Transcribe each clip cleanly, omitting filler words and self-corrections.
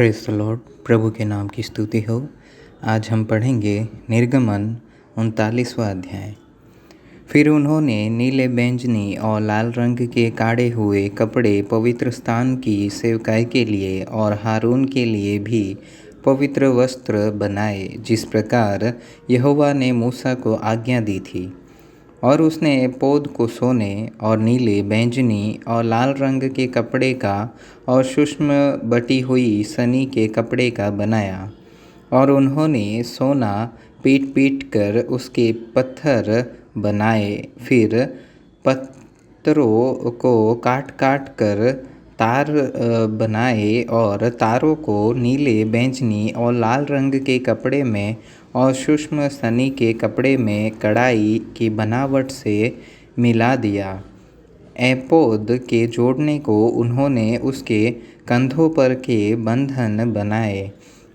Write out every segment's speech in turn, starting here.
Praise the Lord. प्रभु के नाम की स्तुति हो। आज हम पढ़ेंगे निर्गमन 39वां अध्याय। फिर उन्होंने नीले बैंजनी और लाल रंग के काढ़े हुए कपड़े पवित्र स्थान की सेवकाई के लिए और हारून के लिए भी पवित्र वस्त्र बनाए, जिस प्रकार यहोवा ने मूसा को आज्ञा दी थी। और उसने एपोद को सोने और नीले, बैंजनी और लाल रंग के कपड़े का और सूक्ष्म बटी हुई सनी के कपड़े का बनाया। और उन्होंने सोना पीट पीट कर उसके पत्थर बनाए। फिर पत्थरों को काट काट कर तार बनाए और तारों को नीले, बैंजनी और लाल रंग के कपड़े में और सूक्ष्म सनी के कपड़े में कढ़ाई की बनावट से मिला दिया। एपोद के जोड़ने को उन्होंने उसके कंधों पर के बंधन बनाए।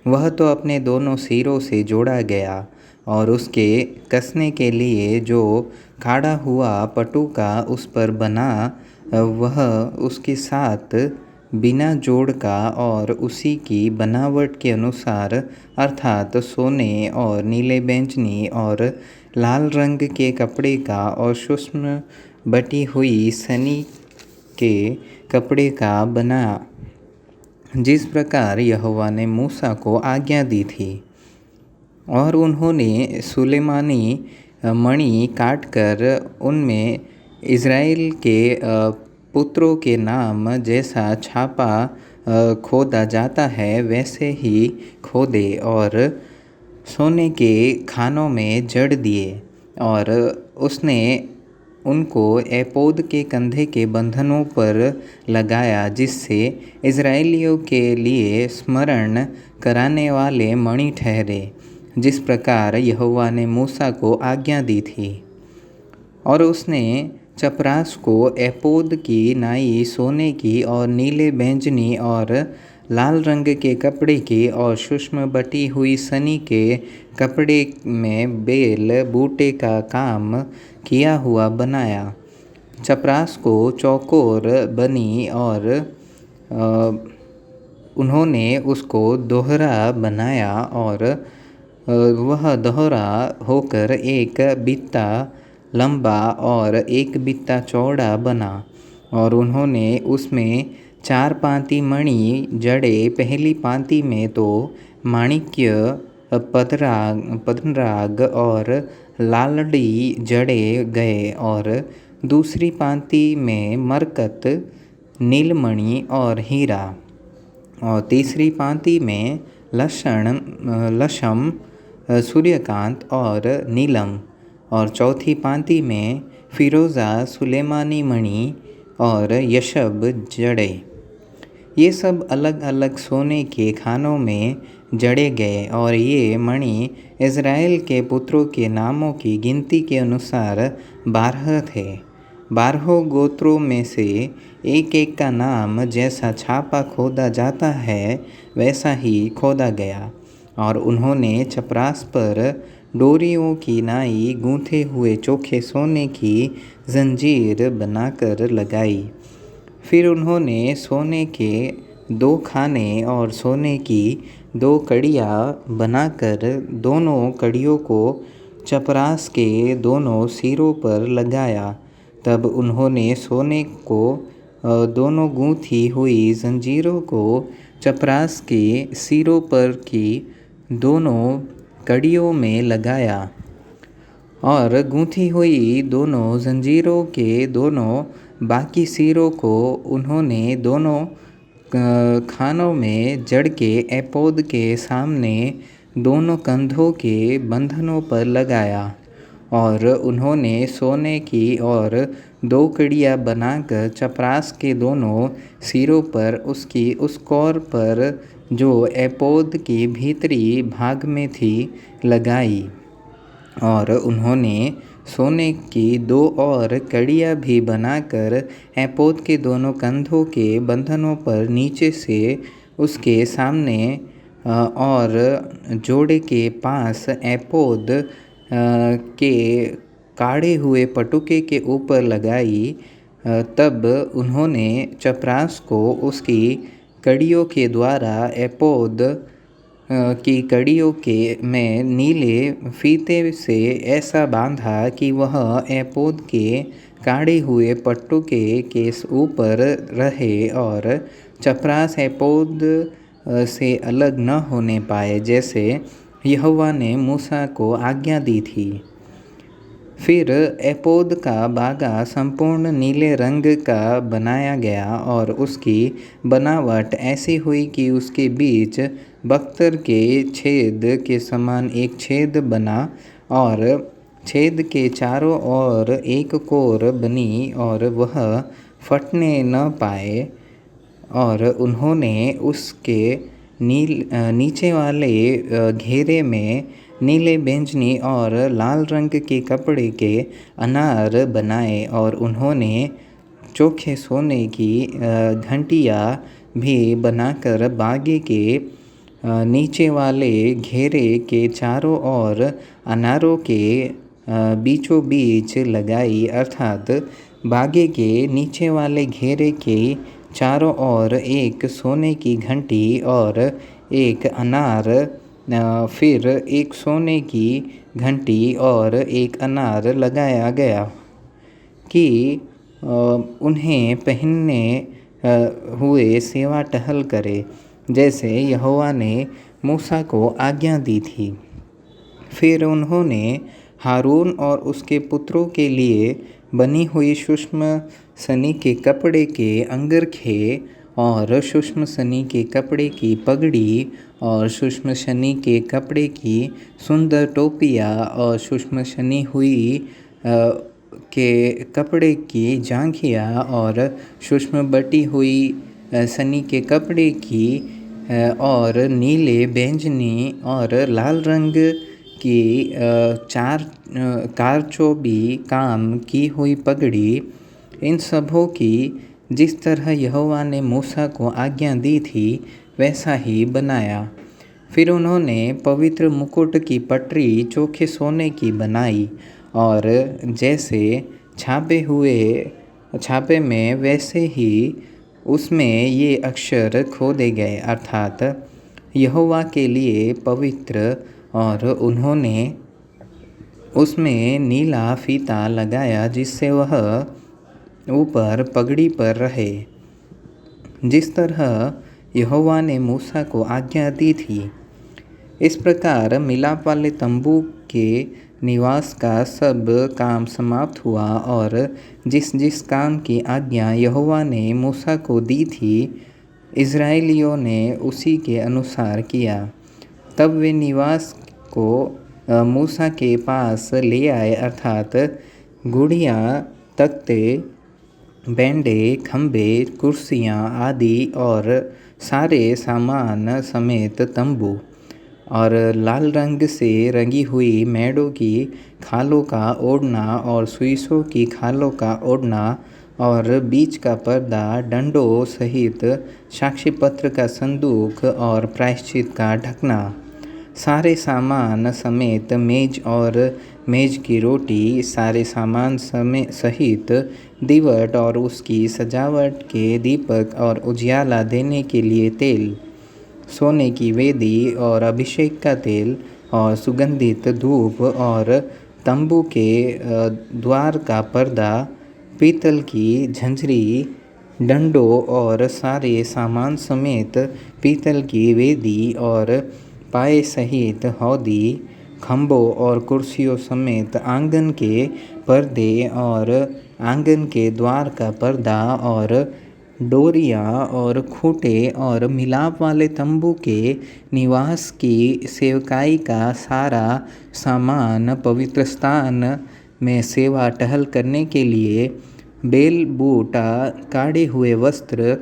वह तो अपने दोनों सिरों से जोड़ा गया, और उसके कसने के लिए जो काढ़ा हुआ पटुका उस पर बना, वह उसके साथ बिना जोड़ का और उसी की बनावट के अनुसार, अर्थात सोने और नीले, बैंजनी और लाल रंग के कपड़े का और सूक्ष्म बटी हुई सनी के कपड़े का बना, जिस प्रकार यहोवा ने मूसा को आज्ञा दी थी। और उन्होंने सुलेमानी मणि काटकर उनमें इज़राइल के पुत्रों के नाम जैसा छापा खोदा जाता है, वैसे ही खोदे और सोने के खानों में जड़ दिए। और उसने उनको एपोद के कंधे के बंधनों पर लगाया, जिससे इज़राइलियों के लिए स्मरण कराने वाले मणि ठहरे, जिस प्रकार यहोवा ने मूसा को आज्ञा दी थी। और उसने चपरास को एपोद की नाई सोने की और नीले, बैंजनी और लाल रंग के कपड़े की और सूक्ष्म बटी हुई सनी के कपड़े में बेल बूटे का काम किया हुआ बनाया। चपरास को चौकोर बनी और उन्होंने उसको दोहरा बनाया, और वह दोहरा होकर एक बित्ता लंबा और एक बित्ता चौड़ा बना। और उन्होंने उसमें 4 पाँति मणि जड़े। पहली पाँति में तो माणिक्य, पद्मराग और लालड़ी जड़े गए, और दूसरी पाँति में मरकत, नीलमणि और हीरा, और तीसरी पाँति में लशम, सूर्यकांत और नीलम, और चौथी पाँति में फिरोज़ा, सुलेमानी मणि और यशब जड़े। ये सब अलग अलग सोने के खानों में जड़े गए। और ये मणि इज़राइल के पुत्रों के नामों की गिनती के अनुसार 12 थे। 12 गोत्रों में से एक एक का नाम जैसा छापा खोदा जाता है, वैसा ही खोदा गया। और उन्होंने चपरास पर डोरियों की नाई गूँथे हुए चोखे सोने की जंजीर बनाकर लगाई। फिर उन्होंने सोने के 2 खाने और सोने की 2 कड़ियाँ बनाकर दोनों कड़ियों को चपरास के दोनों सिरों पर लगाया। तब उन्होंने सोने को दोनों गूँथी हुई जंजीरों को चपरास के सिरों पर की दोनों कड़ियों में लगाया, और गूँथी हुई दोनों जंजीरों के दोनों बाकी सिरों को उन्होंने दोनों खानों में जड़ के एपोद के सामने दोनों कंधों के बंधनों पर लगाया। और उन्होंने सोने की और 2 कड़ियाँ बनाकर चपरास के दोनों सिरों पर उसकी उस कौर पर जो एपोद के भीतरी भाग में थी लगाई। और उन्होंने सोने की 2 और कड़ियाँ भी बनाकर एपोद के दोनों कंधों के बंधनों पर नीचे से उसके सामने और जोड़े के पास एपोद के काढ़े हुए पटुके के ऊपर लगाई। तब उन्होंने चपरास को उसकी कड़ियों के द्वारा एपोद की कड़ियों के में नीले फीते से ऐसा बांधा कि वह एपोद के काढ़े हुए पट्टों के ऊपर रहे और चपरास एपोद से अलग न होने पाए, जैसे यहोवा ने मूसा को आज्ञा दी थी। फिर एपोद का बागा संपूर्ण नीले रंग का बनाया गया और उसकी बनावट ऐसी हुई कि उसके बीच बख्तर के छेद के समान एक छेद बना और छेद के चारों ओर एक कोर बनी और वह फटने न पाए। और उन्होंने उसके नीचे वाले घेरे में नीले बैंजनी और लाल रंग के कपड़े के अनार बनाए और उन्होंने चोखे सोने की घंटियाँ भी बनाकर बागे के नीचे वाले घेरे के चारों ओर अनारों के बीचों बीच लगाई, अर्थात बागे के नीचे वाले घेरे के चारों ओर एक सोने की घंटी और एक अनार, फिर एक सोने की घंटी और एक अनार लगाया गया कि उन्हें पहनने हुए सेवा टहल करे, जैसे यहोवा ने मूसा को आज्ञा दी थी। फिर उन्होंने हारून और उसके पुत्रों के लिए बनी हुई सूक्ष्म सनी के कपड़े के अंगरखे और सूक्ष्म सनी के कपड़े की पगड़ी और सूक्ष्म सनी के कपड़े की सुंदर टोपियाँ और सूक्ष्म सनी हुई के कपड़े की जांघिया और सूक्ष्म बटी हुई सनी के कपड़े की और नीले बैंजनी और लाल रंग की कारचोबी काम की हुई पगड़ी, इन सबों की जिस तरह यहोवा ने मूसा को आज्ञा दी थी वैसा ही बनाया। फिर उन्होंने पवित्र मुकुट की पटरी चोखे सोने की बनाई और जैसे छापे में वैसे ही उसमें ये अक्षर खोदे गए, अर्थात यहोवा के लिए पवित्र, और उन्होंने उसमें नीला फीता लगाया जिससे वह ऊपर पगड़ी पर रहे, जिस तरह यहोवा ने मूसा को आज्ञा दी थी। इस प्रकार मिलाप वाले तंबू के निवास का सब काम समाप्त हुआ और जिस जिस काम की आज्ञा यहोवा ने मूसा को दी थी इज़राइलियों ने उसी के अनुसार किया। तब वे निवास को मूसा के पास ले आए, अर्थात गुड़ियाँ, तख्ते, बेंडे, खंबे, कुर्सियाँ आदि और सारे सामान समेत तंबू और लाल रंग से रंगी हुई मेढ़ों की खालों का ओढ़ना और सुइसों की खालों का ओढ़ना और बीच का पर्दा, डंडों सहित साक्षी पत्र का संदूक और प्रायश्चित का ढकना, सारे सामान समेत मेज और मेज की रोटी, सारे सामान सहित दीवट और उसकी सजावट के दीपक और उजियाला देने के लिए तेल, सोने की वेदी और अभिषेक का तेल और सुगंधित धूप और तंबू के द्वार का पर्दा, पीतल की झंझरी, डंडों और सारे सामान समेत पीतल की वेदी और पाए सहित हौदी, खंभों और कुर्सियों समेत आंगन के पर्दे और आंगन के द्वार का पर्दा और डोरियाँ और खूंटे और मिलाप वाले तंबू के निवास की सेवकाई का सारा सामान, पवित्र स्थान में सेवा टहल करने के लिए बेल बूटा, काढ़े हुए वस्त्र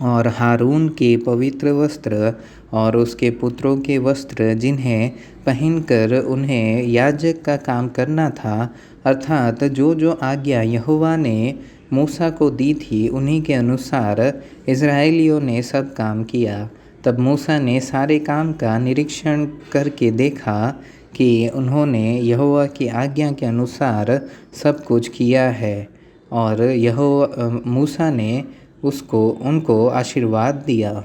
और हारून के पवित्र वस्त्र और उसके पुत्रों के वस्त्र जिन्हें पहनकर उन्हें याजक का काम करना था, अर्थात जो जो आज्ञा यहोवा ने मूसा को दी थी उन्हीं के अनुसार इज़राइलियों ने सब काम किया। तब मूसा ने सारे काम का निरीक्षण करके देखा कि उन्होंने यहोवा की आज्ञा के अनुसार सब कुछ किया है। और मूसा ने उनको आशीर्वाद दिया।